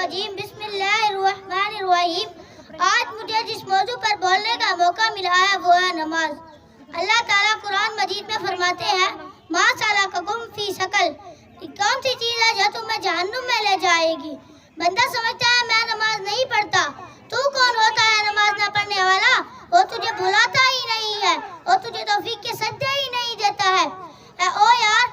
الرجیم بسم اللہ الرحمن الرحیم۔ آج مجھے جس موضوع پر بولنے کا موقع ملا ہے وہ ہے نماز۔ اللہ تعالیٰ قرآن مجید میں فرماتے ہیں ما سلککم فی سقر، کون سی چیز ہے جو تمہیں جہنم میں لے جائے گی؟ بندہ سمجھتا ہے میں نماز نہیں پڑھتا، تو کون ہوتا ہے نماز نہ پڑھنے والا؟ وہ تجھے بلاتا ہی نہیں ہے، وہ تجھے توفیق کے سجدے ہی نہیں دیتا ہے۔ او یار